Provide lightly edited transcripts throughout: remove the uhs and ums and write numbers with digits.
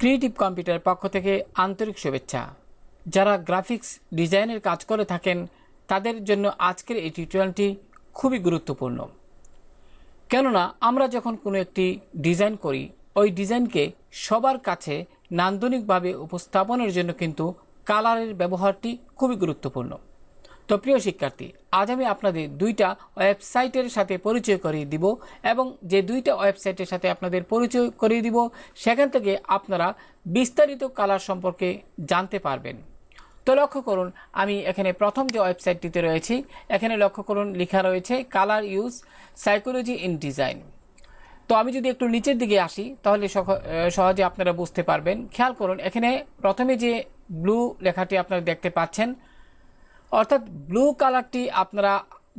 Creative কম্পিউটারের পক্ষ থেকে আন্তরিক শুভেচ্ছা। যারা গ্রাফিক্স ডিজাইনের কাজ করে থাকেন তাদের জন্য আজকের এই টিউটোরিয়ালটি খুবই গুরুত্বপূর্ণ। কেননা আমরা যখন কোনো একটি ডিজাইন করি, ওই ডিজাইনকে সবার কাছে নান্দনিকভাবে উপস্থাপনের জন্য কিন্তু কালারের ব্যবহারটি খুবই গুরুত্বপূর্ণ। তো প্রিয় শিক্ষার্থী, আজ আমি আপনাদের দুইটা ওয়েবসাইটের সাথে পরিচয় করিয়ে দিব এবং যে দুইটা ওয়েবসাইটের সাথে আপনাদের পরিচয় করিয়ে দিব সেখান থেকে আপনারা বিস্তারিত কালার সম্পর্কে জানতে পারবেন। তো লক্ষ্য করুন, আমি এখানে প্রথম যে ওয়েবসাইটটিতে রয়েছি, এখানে লক্ষ্য করুন লেখা রয়েছে colour use psychology in design. তো আমি যদি একটু নিচের দিকে আসি তাহলে সহজে আপনারা বুঝতে পারবেন। খেয়াল করুন, এখানে প্রথমে যে ব্লু লেখাটি আপনারা দেখতে পাচ্ছেন, অর্থাৎ ব্লু কালারটি আপনারা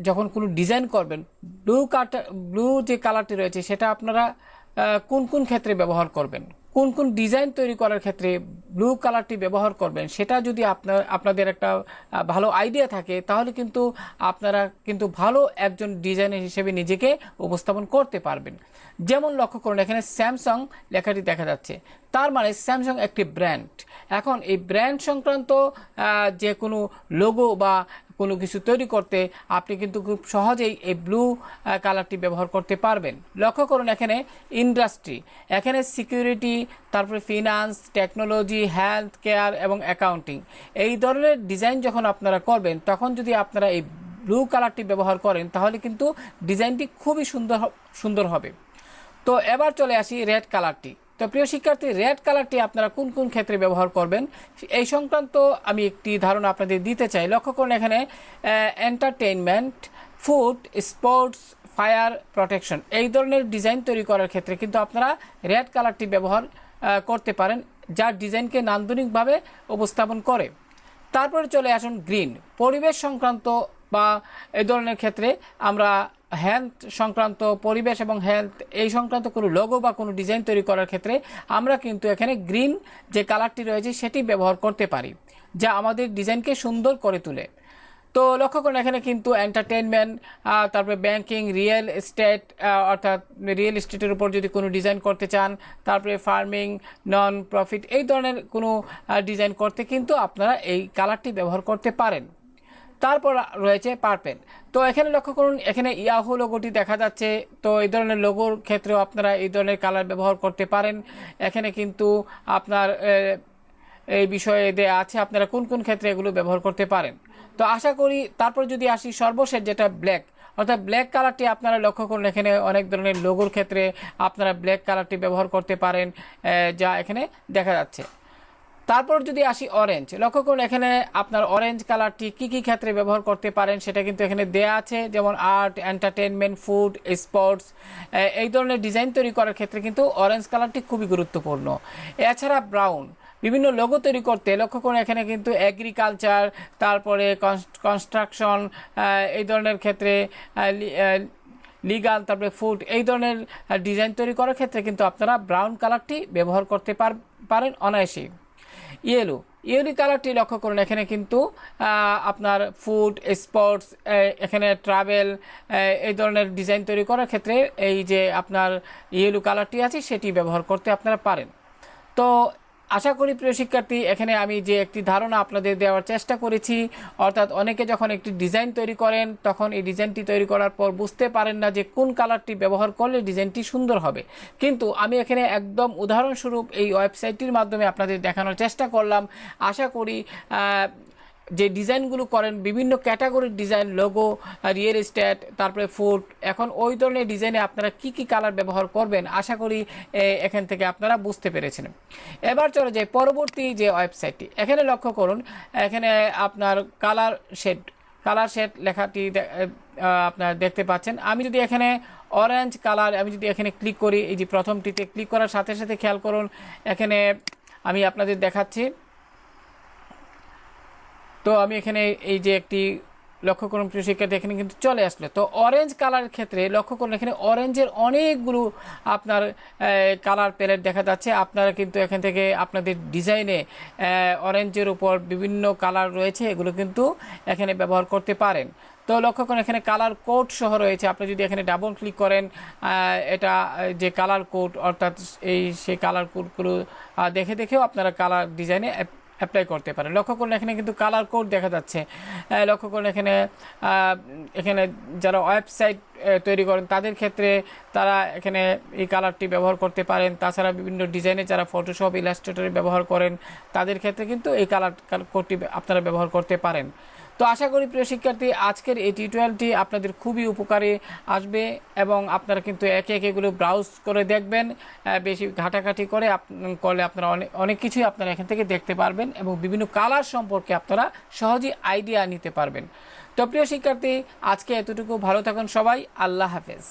যখন কোনো ডিজাইন করবেন, ব্লু যে কালারটি রয়েছে সেটা আপনারা কোন কোন ক্ষেত্রে ব্যবহার করবেন, কোন কোন ডিজাইন তৈরি করার ক্ষেত্রে ব্লু কালারটি ব্যবহার করবেন, সেটা যদি আপনাদের একটা ভালো আইডিয়া থাকে তাহলে কিন্তু আপনারা কিন্তু ভালো একজন ডিজাইনার হিসেবে নিজেকে উপস্থাপন করতে পারবেন। যেমন লক্ষ্য করুন, এখানে স্যামসাং লেখাটি দেখা যাচ্ছে, তার মানে স্যামসাং একটি ব্র্যান্ড। এখন এই ব্র্যান্ড সংক্রান্ত যে কোনো লোগো বা কোনো কিছু তৈরি করতে আপনি কিন্তু খুব সহজেই এই ব্লু কালারটি ব্যবহার করতে পারবেন। লক্ষ্য করুন, এখানে ইন্ডাস্ট্রি, এখানে সিকিউরিটি, তারপরে ফিনান্স, টেকনোলজি, হেলথ কেয়ার এবং অ্যাকাউন্টিং, এই ধরনের ডিজাইন যখন আপনারা করবেন তখন যদি আপনারা এই ব্লু কালারটি ব্যবহার করেন তাহলে কিন্তু ডিজাইনটি খুবই সুন্দর হবে। তো এবার চলে আসি রেড কালারটি। তো প্রিয় শিক্ষার্থী, রেড কালারটি আপনারা কোন কোন ক্ষেত্রে ব্যবহার করবেন এই সংক্রান্ত আমি একটি ধারণা আপনাদের দিতে চাই। লক্ষ্য করুন, এখানে entertainment, food, sports, fire protection, এই ধরনের ডিজাইন তৈরি করার ক্ষেত্রে কিন্তু আপনারা রেড কালারটি ব্যবহার করতে পারেন, যা ডিজাইনকে নান্দনিকভাবে উপস্থাপন করে। তারপরে চলে আসুন গ্রিন, পরিবেশ সংক্রান্ত বা এই ধরনের ক্ষেত্রে আমরা হেলথ সংক্রান্ত, পরিবেশ এবং হেলথ এই সংক্রান্ত কোনো লোগো বা কোনো ডিজাইন তৈরি করার ক্ষেত্রে আমরা কিন্তু এখানে গ্রিন যে কালারটি রয়েছে সেটি ব্যবহার করতে পারি, যা আমাদের ডিজাইনকে সুন্দর করে তোলে। তো লক্ষ্য করুন, এখানে কিন্তু এন্টারটেইনমেন্ট, তারপরে ব্যাংকিং, রিয়েল এস্টেট, অর্থাৎ রিয়েল এস্টেটের উপর যদি কোনো ডিজাইন করতে চান, তারপরে ফার্মিং, নন প্রফিট, এই ধরনের কোনো ডিজাইন করতে কিন্তু আপনারা এই কালারটি ব্যবহার করতে পারেন। তারপর রয়েছে পার্পেল। তো এখানে লক্ষ্য করুন, এখানে ইয়াহু লোগোটি দেখা যাচ্ছে। তো এই ধরনের লোগোর ক্ষেত্রেও আপনারা এই ধরনের কালার ব্যবহার করতে পারেন। এখানে কিন্তু আপনার এই বিষয়ে দেয়া আছে আপনারা কোন কোন ক্ষেত্রে এগুলো ব্যবহার করতে পারেন। তো আশা করি, তারপর যদি আসি সর্বশেষ যেটা ব্ল্যাক, অর্থাৎ ব্ল্যাক কালারটি আপনারা লক্ষ্য করুন, এখানে অনেক ধরনের লোগোর ক্ষেত্রে আপনারা ব্ল্যাক কালারটি ব্যবহার করতে পারেন, যা এখানে দেখা যাচ্ছে। তারপর যদি আসি অরেঞ্জ, লক্ষ্য করুন এখানে আপনার অরেঞ্জ কালারটি কী কী ক্ষেত্রে ব্যবহার করতে পারেন সেটা কিন্তু এখানে দেয়া আছে, যেমন আর্ট, এন্টারটেনমেন্ট, ফুড, স্পোর্টস, এই ধরনের ডিজাইন তৈরি করার ক্ষেত্রে কিন্তু অরেঞ্জ কালারটি খুবই গুরুত্বপূর্ণ। এছাড়া ব্রাউন, বিভিন্ন লোগো তৈরি করতে লক্ষ্য করুন এখানে কিন্তু এগ্রিকালচার, তারপরে কনস্ট্রাকশন, এই ধরনের ক্ষেত্রে লিগাল, তারপরে ফুড, এই ধরনের ডিজাইন তৈরি করার ক্ষেত্রে কিন্তু আপনারা ব্রাউন কালারটি ব্যবহার করতে পারেন অনায়াসেই। ইয়েলো কালারটি লক্ষ্য করুন, এখানে কিন্তু আপনার ফুড, স্পোর্টস, এখানে ট্রাভেল, এই ধরনের ডিজাইন তৈরি করার ক্ষেত্রে এই যে আপনার ইয়েলো কালারটি আছে সেটি ব্যবহার করতে আপনারা পারেন। তো আশা করি প্রিয় শিক্ষার্থী, এখানে আমি যে একটি ধারণা আপনাদের দেওয়ার চেষ্টা করেছি, অর্থাৎ অনেকে যখন একটি ডিজাইন তৈরি করেন তখন এই ডিজাইনটি তৈরি করার পর বুঝতে পারেন না যে কোন কালারটি ব্যবহার করলে ডিজাইনটি সুন্দর হবে, কিন্তু আমি এখানে একদম উদাহরণস্বরূপ এই ওয়েবসাইটটির মাধ্যমে আপনাদের দেখানোর চেষ্টা করলাম। আশা করি যে ডিজাইনগুলো করেন, বিভিন্ন ক্যাটাগরির ডিজাইন, লোগো, রিয়েল এস্টেট, তারপরে ফুড, এখন ওই ধরনের ডিজাইনে আপনারা কি কি কালার ব্যবহার করবেন আশা করি এখান থেকে আপনারা বুঝতে পেরেছেন। এবার চলে যাই পরবর্তী যে ওয়েবসাইটটি। এখানে লক্ষ্য করুন, এখানে আপনার কালার শেড লেখাটি আপনারা দেখতে পাচ্ছেন। আমি যদি এখানে অরেঞ্জ কালার আমি যদি এখানে ক্লিক করি, এই যে প্রথমটিতে ক্লিক করার সাথে সাথে খেয়াল করুন এখানে আমি আপনাদের দেখাচ্ছি। তো আমি এখানে এই যে একটি লক্ষ্য করুন প্রিয় শিক্ষার্থী, এখানে কিন্তু চলে আসলো। তো অরেঞ্জ কালারের ক্ষেত্রে লক্ষ্য করুন এখানে অরেঞ্জের অনেকগুলো আপনার কালার প্যালেট দেখা যাচ্ছে। আপনারা কিন্তু এখান থেকে আপনাদের ডিজাইনে অরেঞ্জের উপর বিভিন্ন কালার রয়েছে, এগুলো কিন্তু এখানে ব্যবহার করতে পারেন। তো লক্ষ্য করুন এখানে কালার কোড সহ রয়েছে। আপনি যদি এখানে ডাবল ক্লিক করেন, এটা যে কালার কোড অর্থাৎ সেই কালার কোডগুলো দেখে দেখেও আপনারা কালার ডিজাইনে অ্যাপ্লাই করতে পারেন। লক্ষ্য করুন এখানে কিন্তু কালার কোড দেখা যাচ্ছে। লক্ষ্য করুন এখানে যারা ওয়েবসাইট তৈরি করেন তাদের ক্ষেত্রে তারা এখানে এই কালারটি ব্যবহার করতে পারেন। তাছাড়া বিভিন্ন ডিজাইনে যারা ফটোশপ ইলাস্ট্রেটর ব্যবহার করেন তাদের ক্ষেত্রে কিন্তু এই কালার কোডটি আপনারা ব্যবহার করতে পারেন। তো আশা করি প্রিয় শিক্ষার্থী আজকের এই টিউটোরিয়ালটি আপনাদের খুবই উপকারে আসবে এবং আপনারা কিন্তু একে একে এগুলো ব্রাউজ করে দেখবেন। বেশি ঘাটাঘাটি করলে আপনারা অনেক কিছুই আপনারা এখান থেকে দেখতে পারবেন এবং বিভিন্ন কালার সম্পর্কে আপনারা সহজেই আইডিয়া নিতে পারবেন। তো প্রিয় শিক্ষার্থী আজকে এতটুকু, ভালো থাকুন সবাই, আল্লাহ হাফেজ।